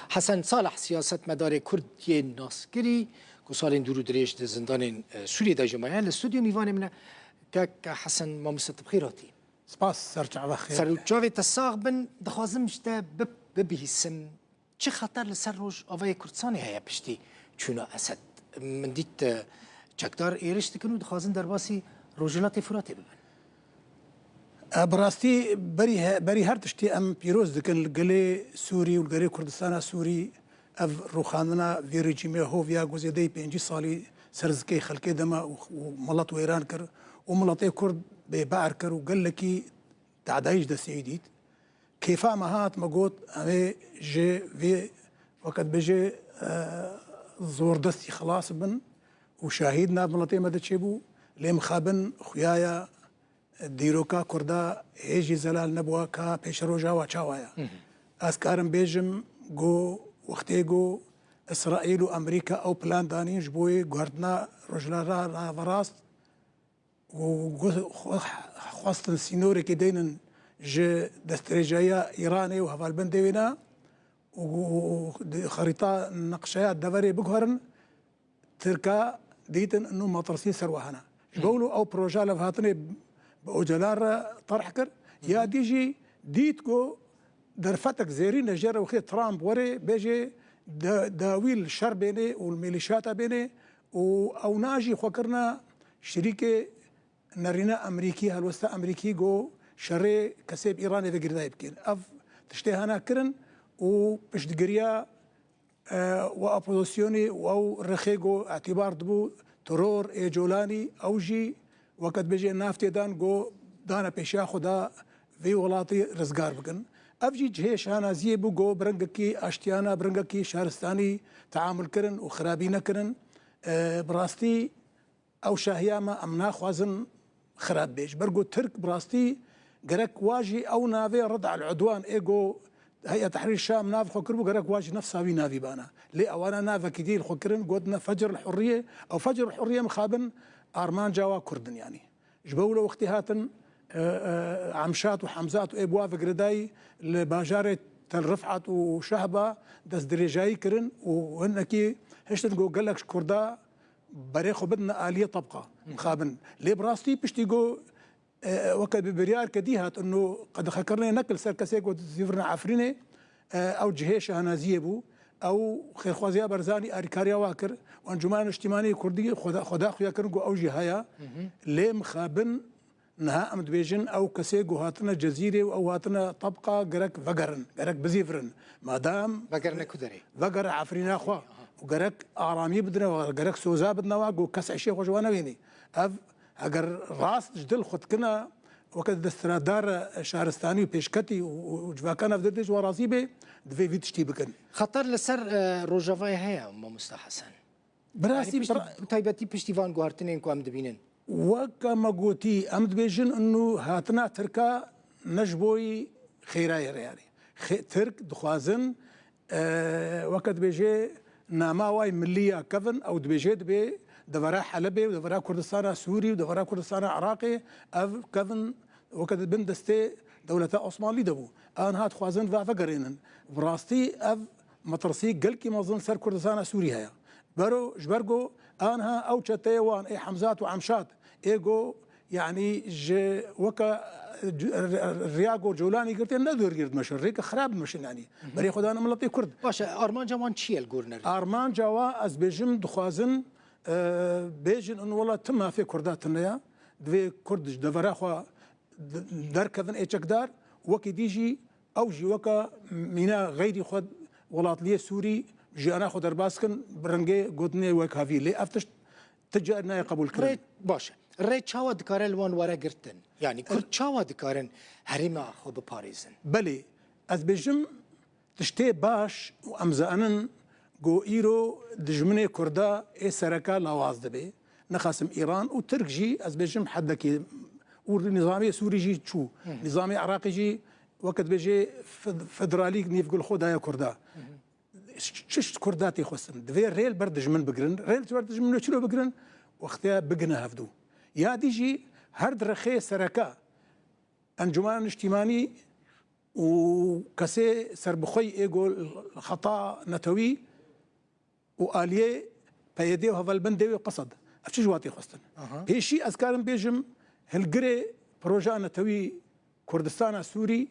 حسن صالح سیاست مدار کردی ناسکری که سال دورو دریش در زندان سوریه در جمعیان الاستودیو میوانه منه که حسن ما مستطب خیراتی سپاس سرچع بخیر سرچاوی تساق بن دخوازم شده ببیسم چه خطر لسر روش آوای کردستانی هیا پشتی چونا اسد من دیت چکدار ایرش دکن و دخوازم در باسی روجلات فراتی ببن براستی بری هر تشتی ام پیروز دکن لگلی سوری و لگلی کردستان سوری اف روخاندنا وی رژیمه هو ویا گزیده 5 سالی سرزکی خلقی دما و ملت و ایران کر و ملت کرد به بار کر و قال لکی تعدایش دسیدید کیفا مهات مگوت امه جه وی وقت بجه زور دستی خلاص بن و شاهدنا ملت مدد چبو لیم خابن خویایا دیروکا کردا هیچی زلال نبوه که پیش روجا و چاوایا از کارم بیجم گو وقتی گو اسرائیل و امریکا او پلان دانیش بوی گردنا رجلا را وراست و خواستن سینوری که دینن جه دسترجایا ایرانی و هفالبند دیوینا و خريطة نقشات دوري بقهرن تركا ديتن انه مطرسي سروهنا جبولو او بروجا لفهاتني بأوجلار طرح كر يا ديجي ديتكو درفتك زيرين نجر وخي ترامب وري بيجي داويل شر بيني والميليشيات بيني او ناجي خوكرنا شريكي نرينا امريكي هالوستا امريكي جو شري كسيب ايراني في قرداي بكين اف تشتي هنا كرن وباش دقريا وابوزيسيوني او رخيغو اعتبار دبو ترور اي جولاني او جي وقت بيجي نافتي دان جو دانا بيشا خدا في ولاتي رزقار بكن افجي جهيش هانا زيبو جو برنگكي اشتيانا برنگكي شهرستاني تعامل كرن وخرابينا كرن براستي او شاهياما امنا خوازن خراب بيش برقو ترك براستي قرك واجي او نافي ردع العدوان ايجو هيئة تحرير الشام ناف خوكربو قرك واجي نفسها في نافي بانا لي اوانا نافا كتير خوكرن قدنا فجر الحرية او فجر الحرية مخابن ارمان جوا كردن يعني جبولو اختهاتن عمشات وحمزات وابوا في قرداي لباجارة الرفعت وشهبة دس درجاي كرن وهنكي هشتن جو قال لك كردا بريخو بدنا آلية طبقة مخابن لي براستي بشتي جو وقت ببريار كديهات انه قد خكرنا نقل سركسيك وزيفرنا عفرينه او جهيش انا زيبو او خير خوازيا برزاني اريكاريا واكر وانجمان اجتماعي كردي خدا خويا كرنجو او جهايا لي مخابن نها امد بيجن او كسيجو هاتنا جزيره او هاتنا طبقه قرك فقرن قرك بزيفرن مادام فقرنا كدري فقر عفرينا خوا وقرك ارامي بدنا وقرك سوزا بدنا واقو كسع شيخ وجوانا ويني اف اگر راست جدل خود كنا وقت دسترادار شهرستاني وبيشكتي وجواكانا فدردش وراسي بي دفي تشتي بكن خطر لسر روجافاي هيا ما مستحسن براسي تايبتي بشتيفان قوارتنين كو ام دبينن وكما قوتي ام دبيجن انه هاتنا تركا نجبوي خيراي يعني ترك دخوازن وقت بيجي ناماواي مليا كفن او دبيجي دبي دفرا حلبي ودفرا كردستان سوري ودفرا كردستان عراقي اف كفن وقت بن دستي دولة عثماني دبو ان هات خوازن فقرينن براستي اف مطرسي قلكي مظن سر كردستان سوري هيا برو جبرجو انها او تشتيوان اي حمزات وعمشات ايجو يعني وكا الرياقو جولاني قلت ندور قرد مش الريق خراب مش يعني بري خدانا ملطي كرد باشا ارمان جوان تشيل قورنر ارمان جوا از بيجم دخوازن بيجن انه والله تم في كرداتنا دوي كردش دفرا خو دركذن ايشكدار وكي ديجي اوجي وكا مينا غيري خد ولات لي سوري جي انا خد درباسكن برنجي قدني وكافي لي افتش تجانا قبول كرن باشا ري تشاوا دكارن وان ورا قرتن يعني كل تشاوا دكارن هريما خو بباريزن بلي از بيجم تشتي باش وامزانن جو ايرو دجمني كردا اي سركا لواز دبي نخاسم ايران وترك جي از بيجم حدكي ونظامي سوري جي تشو نظامي عراقي جي وقت بيجي فدرالي نيفقل خدايا كردا شش كرداتي خصن دفي ريل بردج من بقرن ريل بردج من شلو بقرن وقتها بقنا هفدو يا ديجي هرد رخي سركا انجمان اجتماعي وكسي سربخوي ايجو خطا نتوي واليه بيدي وهفال بندي وقصد افشي جواتي خستن بيشي اذكارم بيجم هالجري بروجا نتوي كردستان سوري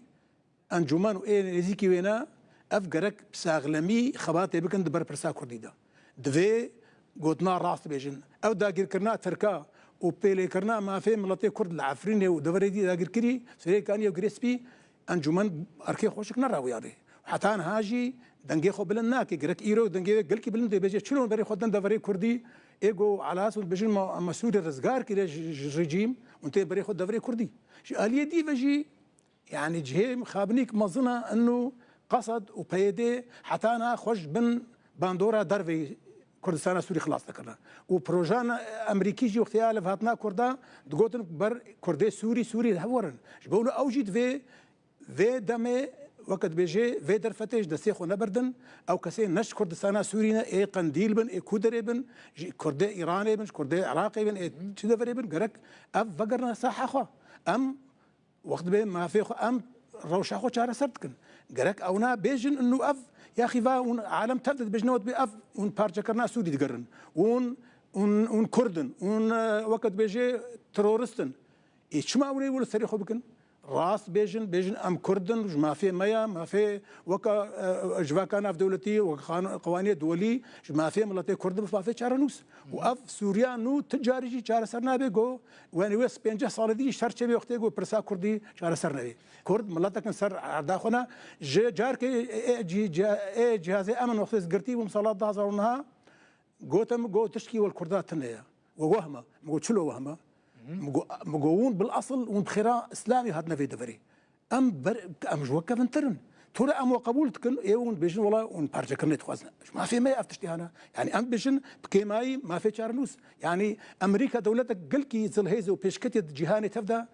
انجمان وايه نزيكي وينا افقرك بساغلمي خباتي بكن دبر برسا كرديدا دفي قوتنا راس بيجن او داقير كرنا تركا وبيلي كرنا ما في ملتي كرد العفريني ودوري دي داقير كري سري كان يو جريسبي انجمان اركي خوشك نراوي هذه حتى انا هاجي دنجي خو بلناكي جرك ايرو دنجي قلكي بلن دي بيجي شلون بري خدن دوري كردي ايجو على اساس بيجي مسؤول الرزقار كده ريجيم وانت بري خد دوري كردي اليه دي بيجي يعني جهيم خابنيك مظنه انه قصد وبيدي حتى انا خوش بن باندورا درفي كردستان سوري خلاص ذكرنا وبروجان امريكي جي وقتها لفاتنا كردا دقوتن بر كردي سوري هورن جبولو اوجد في دمي وقت بيجي في درفتش دسيخو نبردن او كسي نش كردستان سورينا اي قنديل بن اي كودري بن كردي ايراني بن كردي عراقي بن اي تشدفري بن قرك اف فقرنا صح اخو ام وقت بي ما في ام روش اخو شارع سرتكن قرك اونا بيجن انه اف يا اخي فا عالم تبدد بجنوت باف ون بارجا كرنا سوري تقرن ون كردن ون وقت بيجي ترورستن شما اولي ولا سريخو بكن راس بيجن ام كردن ما في ميا ما في وكا جواكان في دولتي وقوانين دولي ما في ملتي كردن ما في شارنوس واف سوريا نو تجاري شار سرنا بيجو وين ويس بينجا صار دي شرچه بي وقت جو برسا كردي شار سرنا كرد ملتك سر داخنا جارك جهاز امن وقت قرتي ومصالات دازرونها قوتم قو تشكي والكردات تنيا ووهمه مقول شلو وهمه مقوون بالاصل ونبخيرا اسلامي هاتنا في دفري ام جوكا فنترن ترى ام وقبول تكن يون بيجن والله ونبارجا كرنيت خوازنا ما في ما افتشتي هنا يعني ام بيجن بكيماي ما في شارنوس يعني امريكا دولتك قلكي زلهيزو بيشكتي جهاني تبدا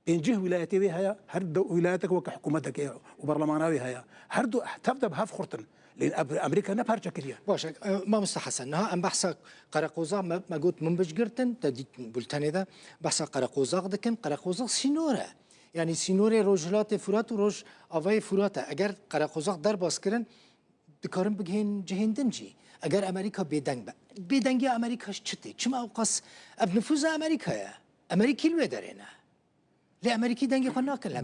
بينجه ولايتي بها هرد ولايتك وكحكومتك وبرلماناوي هيا هردو تبدا بهاف خرطن لان امريكا نبارجا كريا باشا ما مستحسن ها ام بحث قرقوزا ما قلت من بجرتن تديك بولتاني ذا بحث قرقوزا دكن قرقوزا سينوره يعني سينوري روجلات فرات وروج افاي فراتا اگر قرقوزا در باس کرن دكارن بجهن جهن دنجي اگر امريكا بيدنگ امريكا شتي چما اوقاس اب نفوذ امريكا يا امريكي الودرينا لا امريكي دنگي خو ناكل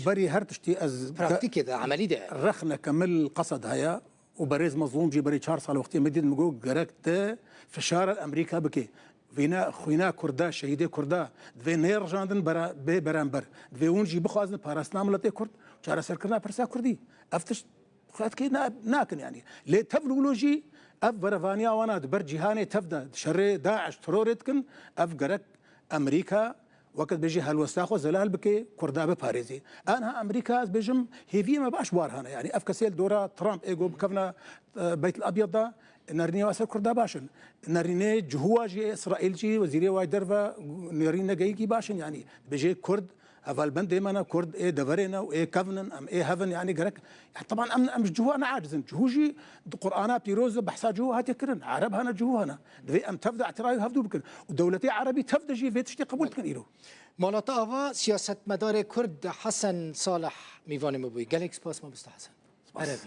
بري هرتشتي از براكتيك ده عملي ده رخنا كمل قصد هيا وبريز مظلوم جي بري 4 صال وقتي مديد مقو قرقت فشار امريكا بكي فينا خوينا كردا شهيدي كردا في نير جاندن برا برامبر في ونجي بخوازن باراسنا ملتي كرد شارع سركرنا برسا كردي افتش خات كي ناكن يعني لي تفلولوجي اف برافانيا وانا دبر جهاني تفدا شر داعش ترورتكن اف قرق امريكا وقت بيجي هالوساخو زلال بكي كردا بباريزي انا امريكا بيجم هيفي ما باش بار هنا يعني افكسيل دورا ترامب ايجو بكفنا بيت الابيض ده نرني واسر كردا باشن نرني جهوا جي اسرائيل جي وزيري واي درفا نرينا جايكي باشن يعني بيجي كرد افال بند انا كرد ايه دفرنا وايه كفنن ام ايه هفن يعني قرك طبعا ام جهوا انا عاجزن جهوجي قرانا بيروز بحسا جهوا هات يكرن عرب هنا جهوا هنا دفي ام تفدع اعتراض هفدو بكن ودولتي عربي تفدع جي في تشتي قبول تكن ايرو مالاتا افا سياسة مدار كرد حسن صالح ميفاني مبوي جالكس باس ما مستحسن عربي